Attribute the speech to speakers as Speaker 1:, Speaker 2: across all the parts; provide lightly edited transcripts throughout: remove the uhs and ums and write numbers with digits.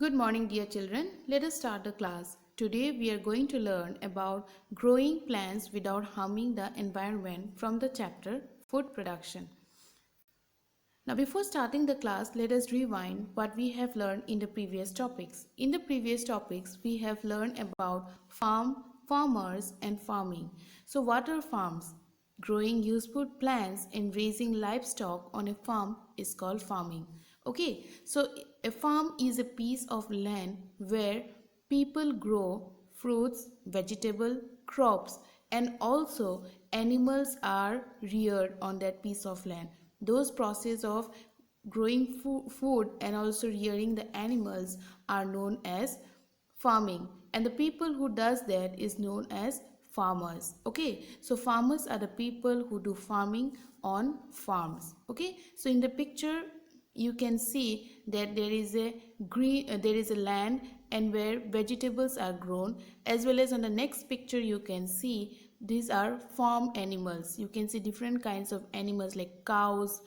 Speaker 1: Good morning, dear children. Let us start the class. Today we are going to learn about growing plants without harming the environment from the chapter Food Production. Now, before starting the class, let us rewind what we have learned in the previous topics. In the previous topics, we have learned about farmers, and farming. So, what are farms? Growing useful plants and raising livestock on a farm is called farming. Okay, so a farm is a piece of land where people grow fruits, vegetable, crops, and also animals are reared on that piece of land. Those process of growing food and also rearing the animals are known as farming, and the people who does that is known as farmers. Okay, so farmers are the people who do farming on farms. Okay, so in the picture you can see that there is a there is a land and where vegetables are grown, as well as on the next picture you can see these are farm animals. You can see different kinds of animals like cows,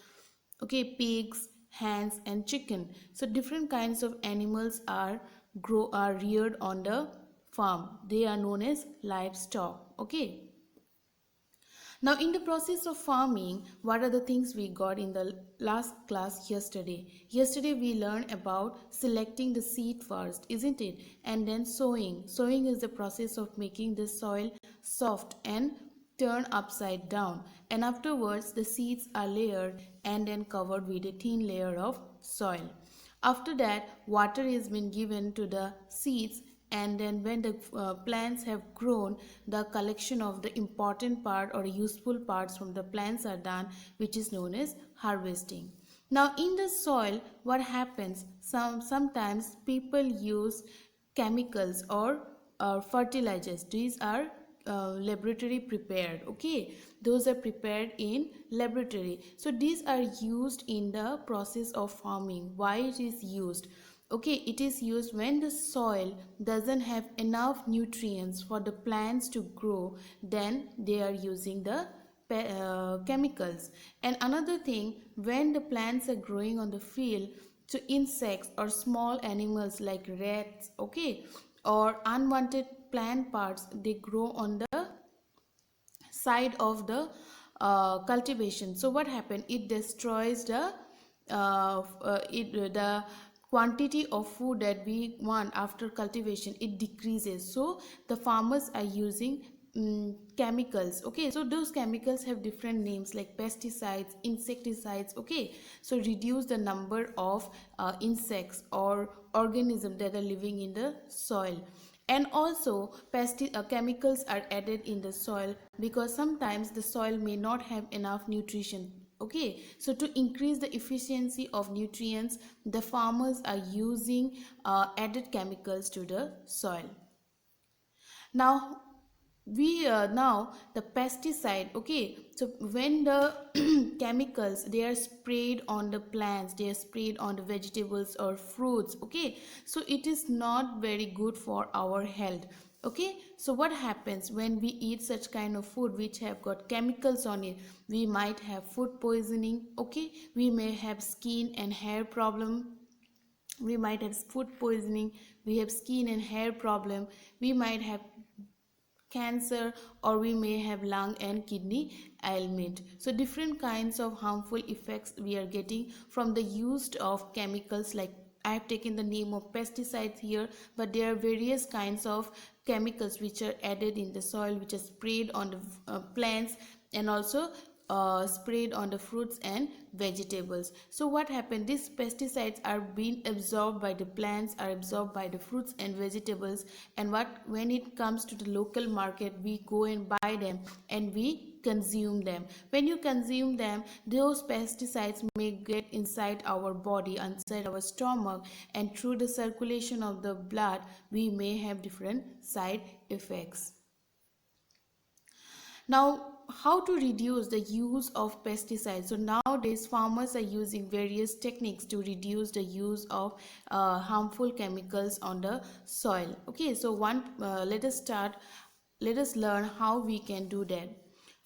Speaker 1: okay, pigs, hens, and chicken. So different kinds of animals are reared on the farm. They are known as livestock. Okay, now, in the process of farming, what are the things we got in the last class yesterday? Yesterday, we learned about selecting the seed first, isn't it? And then sowing. Sowing is the process of making the soil soft and turn upside down. And afterwards, the seeds are layered and then covered with a thin layer of soil. After that, water is been given to the seeds, and then when the plants have grown, the collection of the important part or useful parts from the plants are done, which is known as harvesting. Now in the soil, what happens, sometimes people use chemicals or fertilizers. These are laboratory prepared. Okay, those are prepared in laboratory. So these are used in the process of farming. Why it is used? Okay, it is used when the soil doesn't have enough nutrients for the plants to grow, then they are using the chemicals. And another thing, when the plants are growing on the field, so insects or small animals like rats, okay, or unwanted plant parts, they grow on the side of the cultivation. So what happened, it destroys the quantity of food that we want after cultivation, it decreases. So the farmers are using chemicals. Okay, so those chemicals have different names like pesticides, insecticides. Okay, so reduce the number of insects or organisms that are living in the soil. And also chemicals are added in the soil because sometimes the soil may not have enough nutrition. Okay, so to increase the efficiency of nutrients, the farmers are using added chemicals to the soil. Now now the pesticide. Okay, so when the chemicals, they are sprayed on the plants, they are sprayed on the vegetables or fruits. Okay, so it is not very good for our health. Okay, so what happens when we eat such kind of food which have got chemicals on it? We might have food poisoning. Okay, we may have skin and hair problem, we might have food poisoning, we have skin and hair problem, we might have cancer, or we may have lung and kidney ailment. So different kinds of harmful effects we are getting from the use of chemicals. Like I have taken the name of pesticides here, but there are various kinds of chemicals which are added in the soil, which are sprayed on the plants, and also sprayed on the fruits and vegetables. So what happened, these pesticides are being absorbed by the plants, are absorbed by the fruits and vegetables, and when it comes to the local market, we go and buy them and we consume them. When you consume them, those pesticides may get inside our body, inside our stomach, and through the circulation of the blood we may have different side effects. Now, how to reduce the use of pesticides? So nowadays farmers are using various techniques to reduce the use of harmful chemicals on the soil. Okay, so let us learn how we can do that.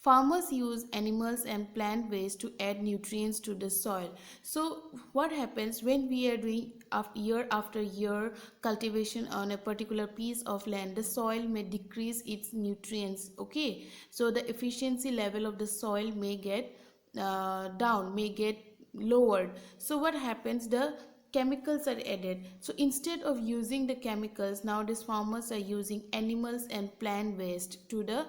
Speaker 1: Farmers use animals and plant waste to add nutrients to the soil. So what happens when we are doing year after year cultivation on a particular piece of land? The soil may decrease its nutrients. Okay, so the efficiency level of the soil may get down, may get lowered. So what happens? The chemicals are added. So instead of using the chemicals, nowadays farmers are using animals and plant waste to the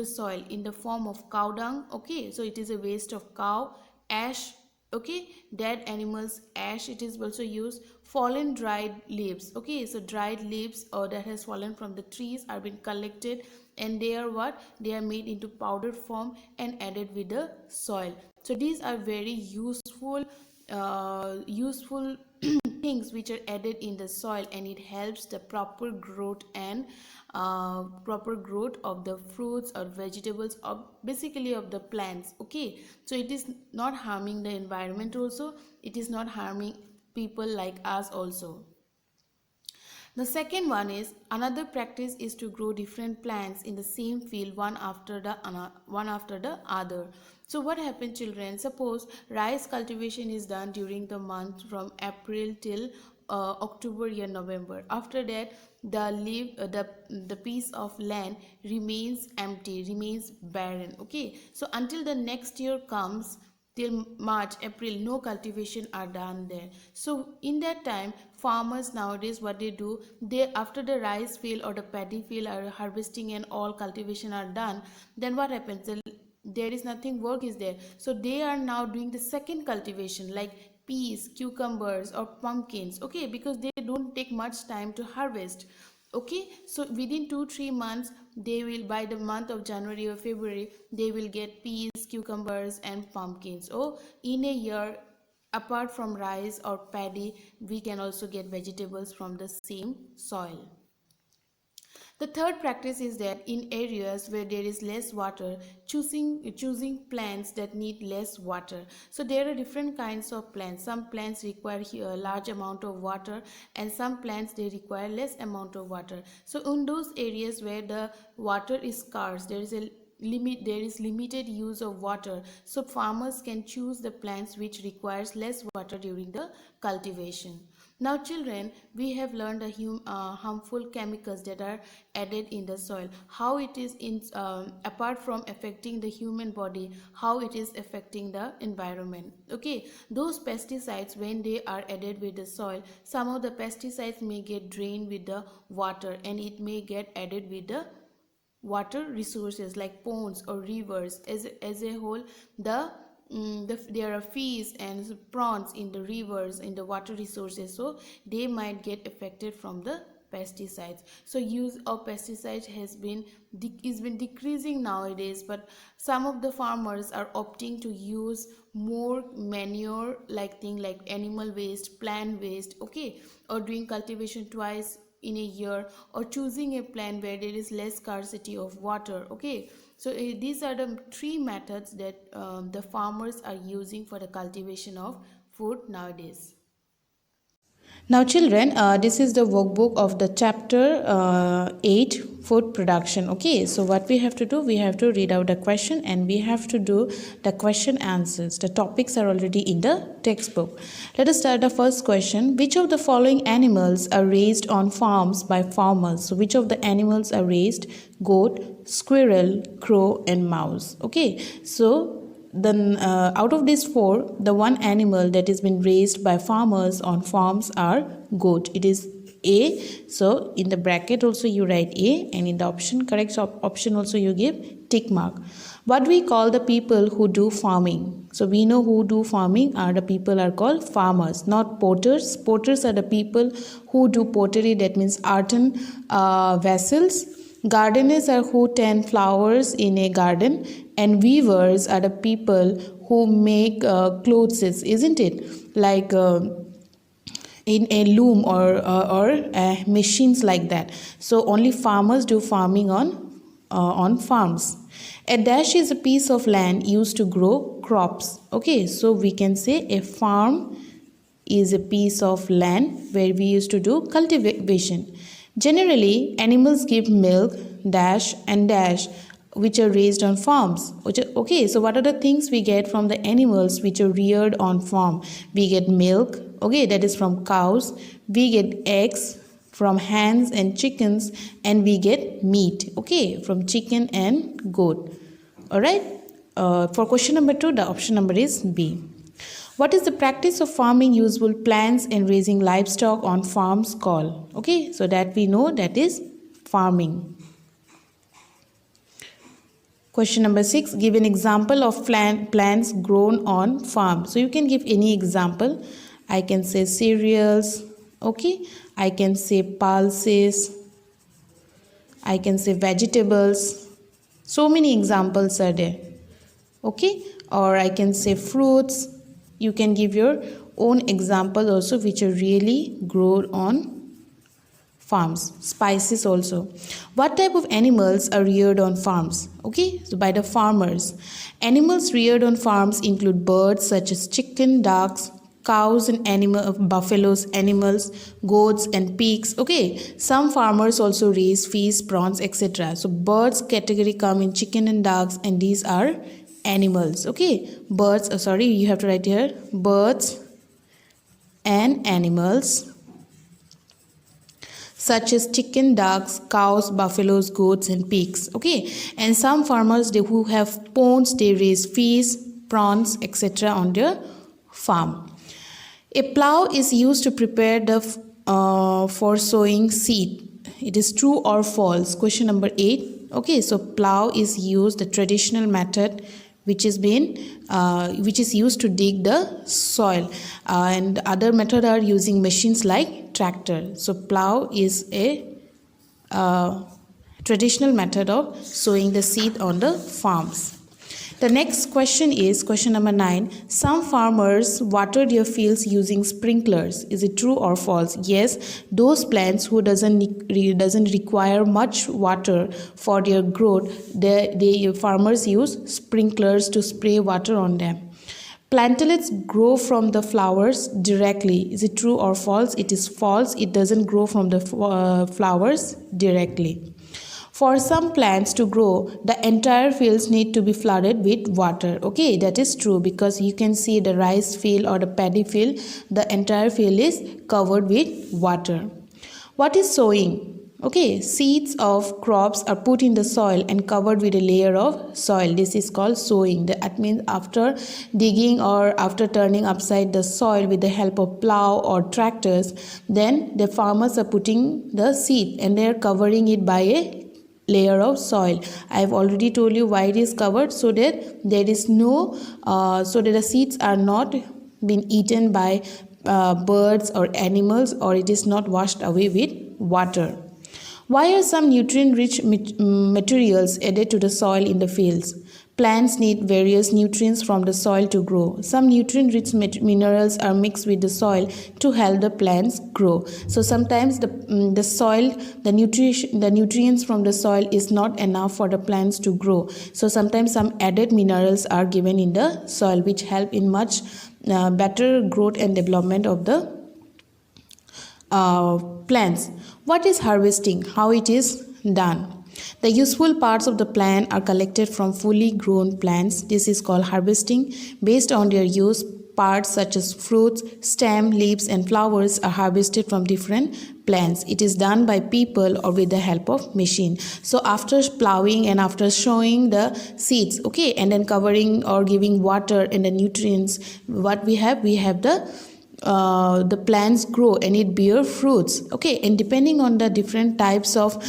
Speaker 1: soil in the form of cow dung. Okay, so it is a waste of cow, ash, okay, dead animals ash. It is also used fallen dried leaves. Okay, so dried leaves or that has fallen from the trees are being collected, and they are what, they are made into powder form and added with the soil. So these are very useful things which are added in the soil, and it helps the proper growth and proper growth of the fruits or vegetables, or basically of the plants. Okay, so it is not harming the environment also, it is not harming people like us also. The second one is, another practice is to grow different plants in the same field one after the other. So what happens, children? Suppose rice cultivation is done during the month from April till October or November. After that, the piece of land remains empty, remains barren. Okay, so until the next year comes, till March, April, no cultivation are done there. So in that time, farmers nowadays, what they do, they, after the rice field or the paddy field are harvesting and all cultivation are done, then what happens? There is nothing work is there, so they are now doing the second cultivation like peas, cucumbers or pumpkins. Okay, because they don't take much time to harvest. Okay, so within 2-3 months, they will, by the month of January or February, they will get peas, cucumbers and pumpkins. Or in a year, apart from rice or paddy, we can also get vegetables from the same soil. The third practice is that in areas where there is less water, choosing plants that need less water. So there are different kinds of plants. Some plants require a large amount of water, and some plants they require less amount of water. So in those areas where the water is scarce, there is limited use of water, so farmers can choose the plants which requires less water during the cultivation. Now children, we have learned the harmful chemicals that are added in the soil, how it is apart from affecting the human body, how it is affecting the environment. Okay, those pesticides, when they are added with the soil, some of the pesticides may get drained with the water, and it may get added with the water resources like ponds or rivers. As a whole, there are fish and prawns in the rivers, in the water resources, so they might get affected from the pesticides. So use of pesticides has been decreasing nowadays, but some of the farmers are opting to use more manure like thing like animal waste, plant waste. Okay, or doing cultivation twice in a year, or choosing a plant where there is less scarcity of water. Okay, so these are the three methods that the farmers are using for the cultivation of food nowadays. Now children, this is the workbook of the chapter 8, food production. Okay, so what we have to do, we have to read out the question and we have to do the question answers. The topics are already in the textbook. Let us start the first question. Which of the following animals are raised on farms by farmers? So which of the animals are raised? Goat, squirrel, crow and mouse. Okay, so then out of these four, the one animal that has been raised by farmers on farms are goat. It is A. So in the bracket also you write A, and in the correct option also you give tick mark. What we call the people who do farming? So we know who do farming are the people are called farmers, not potters. Potters are the people who do pottery, that means earthen vessels. Gardeners are who tend flowers in a garden, and weavers are the people who make clothes, isn't it? Like in a loom or machines like that. So only farmers do farming on farms. A dash is a piece of land used to grow crops. Okay, so we can say a farm is a piece of land where we used to do cultivation. Generally, animals give milk, dash and dash which are raised on farms. Okay, so what are the things we get from the animals which are reared on farm? We get milk, okay, that is from cows. We get eggs from hens and chickens, and we get meat, okay, from chicken and goat. All right. For question number 2, the option number is B. What is the practice of farming useful plants and raising livestock on farms called? Okay, so that we know, that is farming. Question number 6, give an example of plants grown on farm. So you can give any example. I can say cereals, okay, I can say pulses, I can say vegetables. So many examples are there, okay, or I can say fruits. You can give your own example also which are really grown on farms. Spices also. What type of animals are reared on farms? Okay, so by the farmers. Animals reared on farms include birds such as chicken, ducks, cows and buffaloes, animals, goats and pigs. Okay, some farmers also raise fish, prawns, etc. So birds category come in chicken and ducks, and these are animals. Okay, birds, you have to write here, birds and animals such as chicken, ducks, cows, buffaloes, goats and pigs. Okay, and some farmers who have ponds, they raise fish, prawns, etc. on their farm. A plow is used to prepare the for sowing seed. It is true or false? Question number 8. Okay, so plow is used, the traditional method which is used to dig the soil, and other method are using machines like tractor. So plow is a traditional method of sowing the seed on the farms. The next question is question number 9. Some farmers water their fields using sprinklers. Is it true or false? Yes, those plants who doesn't require much water for their growth, the farmers use sprinklers to spray water on them. Plantains grow from the flowers directly. Is it true or false? It is false. It doesn't grow from the flowers directly. For some plants to grow, the entire fields need to be flooded with water. Okay, that is true, because you can see the rice field or the paddy field, the entire field is covered with water. What is sowing? Okay, seeds of crops are put in the soil and covered with a layer of soil. This is called sowing. That means after digging or after turning upside the soil with the help of plow or tractors, then the farmers are putting the seed and they are covering it by a layer of soil. I have already told you why it is covered, so that there is no so that the seeds are not been eaten by birds or animals, or it is not washed away with water. Why are some nutrient rich materials added to the soil in the fields? Plants need various nutrients from the soil to grow. Some nutrient-rich minerals are mixed with the soil to help the plants grow. So sometimes the soil, the nutrients from the soil is not enough for the plants to grow. So sometimes some added minerals are given in the soil, which help in much better growth and development of the plants. What is harvesting? How it is done? The useful parts of the plant are collected from fully grown plants. This is called harvesting. Based on their use, parts such as fruits, stem, leaves and flowers are harvested from different plants. It is done by people or with the help of machine. So after plowing and after sowing the seeds, okay, and then covering or giving water and the nutrients, what we have the plants grow and it bear fruits. Okay, and depending on the different types of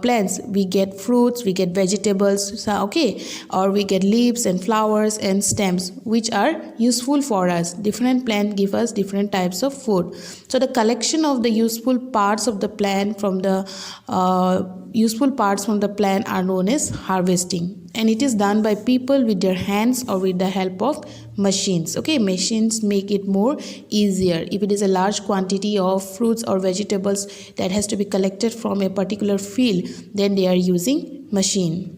Speaker 1: plants, we get fruits, we get vegetables, so, okay, or we get leaves and flowers and stems which are useful for us. Different plants give us different types of food. So the collection of the useful parts of the plant from the are known as harvesting, and it is done by people with their hands or with the help of machines. Okay, machines make it more easier. If it is a large quantity of fruits or vegetables that has to be collected from a particular field, then they are using machine.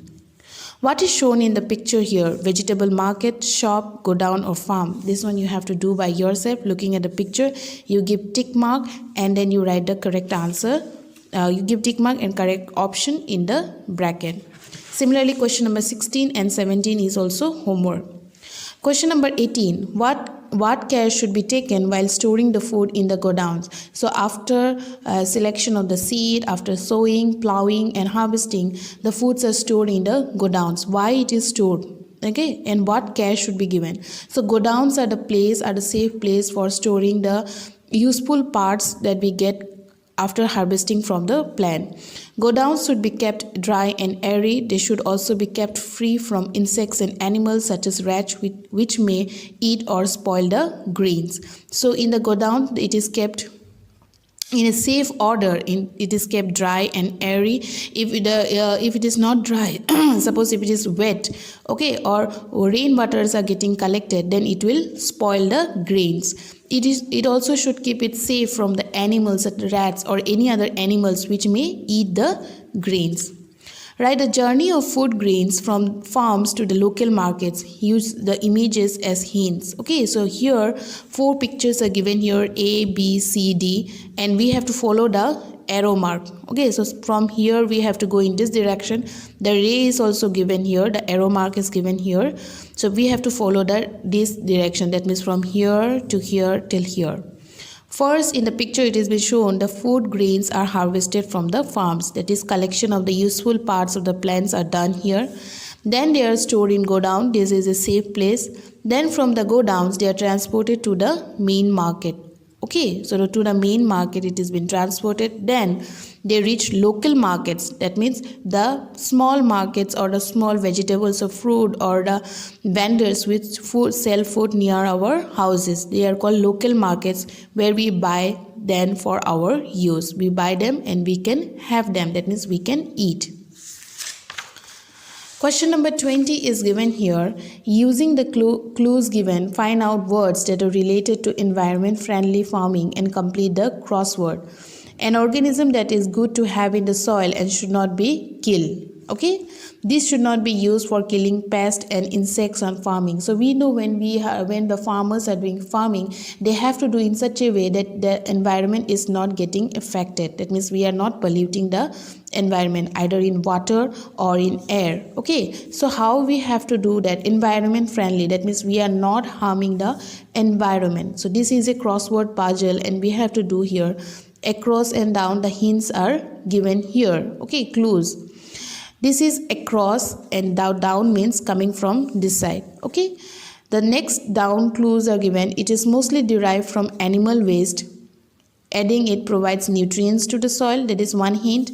Speaker 1: What is shown in the picture here? Vegetable market, shop, godown or farm. This one you have to do by yourself. Looking at the picture, you give tick mark and then you write the correct answer. You give tick mark and correct option in the bracket. Similarly, question number 16 and 17 is also homework. Question number 18. What care should be taken while storing the food in the godowns? So after selection of the seed, after sowing, plowing and harvesting, the foods are stored in the godowns. Why it is stored? Okay, and what care should be given? So godowns are the safe place for storing the useful parts that we get after harvesting from the plant. Godowns should be kept dry and airy. They should also be kept free from insects and animals such as rats, which may eat or spoil the grains. So in the godown, it is kept in a safe order. It is kept dry and airy. If it is not dry, suppose if it is wet, okay, or rain waters are getting collected, then it will spoil the grains. It also should keep it safe from the animals, rats or any other animals which may eat the grains. Right, the journey of food grains from farms to the local markets. Use the images as hints. Okay, so here 4 pictures are given here, A, B, C, D, and we have to follow the arrow mark. Okay, so from here we have to go in this direction. The ray is also given here, the arrow mark is given here. So we have to follow this direction, that means from here to here till here. First, in the picture it has been shown the food grains are harvested from the farms. That is, collection of the useful parts of the plants are done here. Then they are stored in godown. This is a safe place. Then from the godowns they are transported to the main market. Okay, so to the main market it has been transported. Then they reach local markets. That means the small markets or the small vegetables or fruit or the vendors which sell food near our houses. They are called local markets, where we buy them for our use. We buy them and we can have them. That means we can eat. Question number 20 is given here. Using the clues given, find out words that are related to environment-friendly farming and complete the crossword. An organism that is good to have in the soil and should not be killed. Okay, this should not be used for killing pests and insects on farming. So we know when the farmers are doing farming, they have to do in such a way that the environment is not getting affected. That means we are not polluting the environment either in water or in air. Okay, so how we have to do that? Environment friendly, that means we are not harming the environment. So this is a crossword puzzle and we have to do here. Across and down, the hints are given here. Okay, clues. This is across and down means coming from this side. Okay, the next down clues are given. It is mostly derived from animal waste. Adding it provides nutrients to the soil. That is one hint.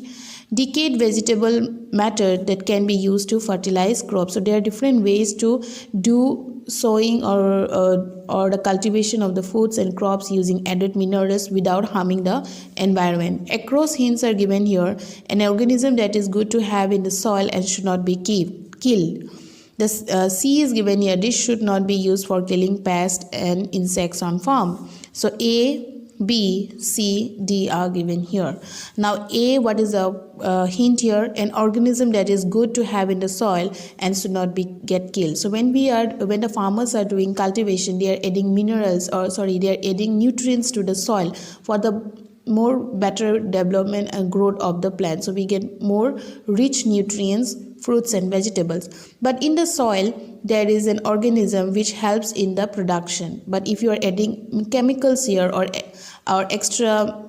Speaker 1: Decayed vegetable matter that can be used to fertilize crops. So there are different ways to do sowing or the cultivation of the foods and crops using added minerals without harming the environment. Across hints are given here. An organism that is good to have in the soil and should not be killed. The C is given here. This should not be used for killing pests and insects on farm. So A, B, C, D are given here. Now A, what is the hint here? An organism that is good to have in the soil and should not get killed. So when the farmers are doing cultivation, they are adding they are adding nutrients to the soil for the more better development and growth of the plant. So we get more rich nutrients, fruits and vegetables. But in the soil there is an organism which helps in the production. But if you are adding chemicals here or extra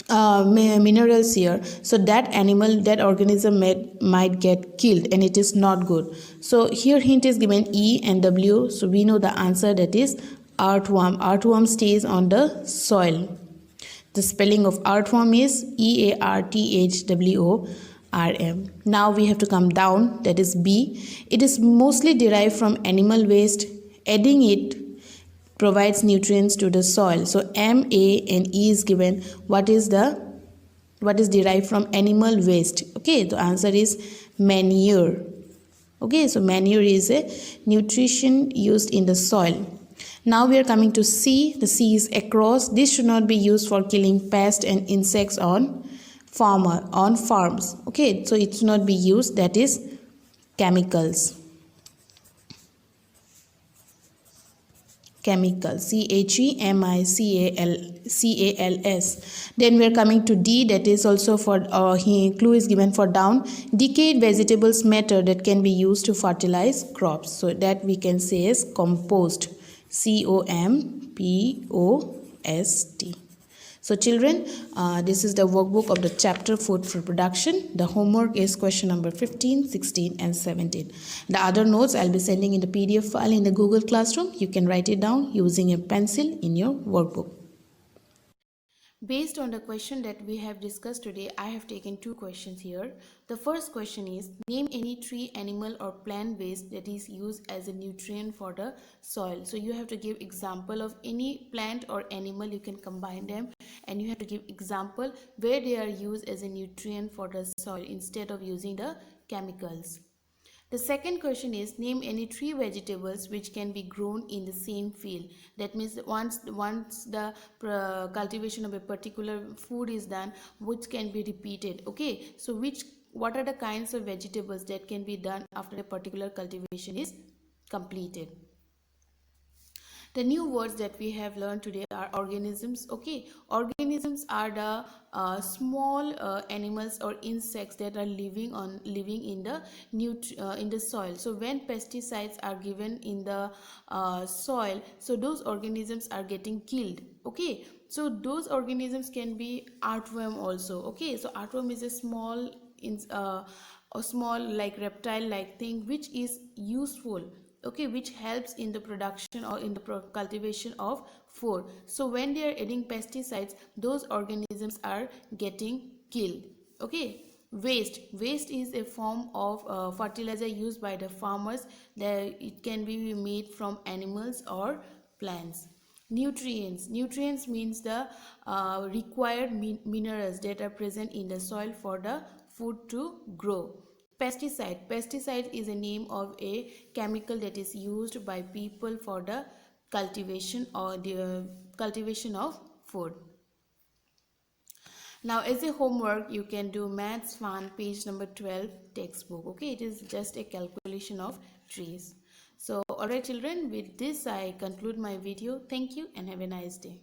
Speaker 1: minerals here, so that organism might get killed and it is not good. So here hint is given E and W. So we know the answer, that is earthworm. Earthworm stays on the soil. The spelling of earthworm is EARTHWORM. Now we have to come down, that is B. It is mostly derived from animal waste. Adding it provides nutrients to the soil. So M, A and E is given. What is derived from animal waste? Okay, the answer is manure. Okay, so manure is a nutrition used in the soil. Now we are coming to C. The C is across. This should not be used for killing pests and insects on farms. Okay, so it should not be used, that is chemicals. chemical, CHEMICALS. Then we are coming to D, that is also for clue is given for down. Decayed vegetables matter that can be used to fertilize crops, so that we can say is compost, COMPOST. So children, this is the workbook of the chapter Food for Production. The homework is question number 15, 16 and 17. The other notes I'll be sending in the PDF file in the Google Classroom. You can write it down using a pencil in your workbook. Based on the question that we have discussed today, I have taken two questions here. The first question is, name any tree, animal or plant waste that is used as a nutrient for the soil. So you have to give example of any plant or animal, you can combine them, and you have to give example where they are used as a nutrient for the soil instead of using the chemicals. The second question is, name any three vegetables which can be grown in the same field. That means once the cultivation of a particular food is done, which can be repeated. Okay, so what are the kinds of vegetables that can be done after a particular cultivation is completed. The new words that we have learned today are organisms. Okay, organisms are the small animals or insects that are living in the in the soil. So when pesticides are given in the soil, so those organisms are getting killed. Okay, so those organisms can be earthworm also. Okay, so earthworm is a small like reptile like thing which is useful, okay, which helps in the production or in the cultivation of food. So when they are adding pesticides, those organisms are getting killed. Okay, waste is a form of fertilizer used by the farmers. It can be made from animals or plants. Nutrients means the required minerals that are present in the soil for the food to grow. Pesticide is a name of a chemical that is used by people for the cultivation or the cultivation of food. Now as a homework, you can do Maths Fun page number 12 textbook. Okay, it is just a calculation of trees. So alright children, with this I conclude my video. Thank you and have a nice day.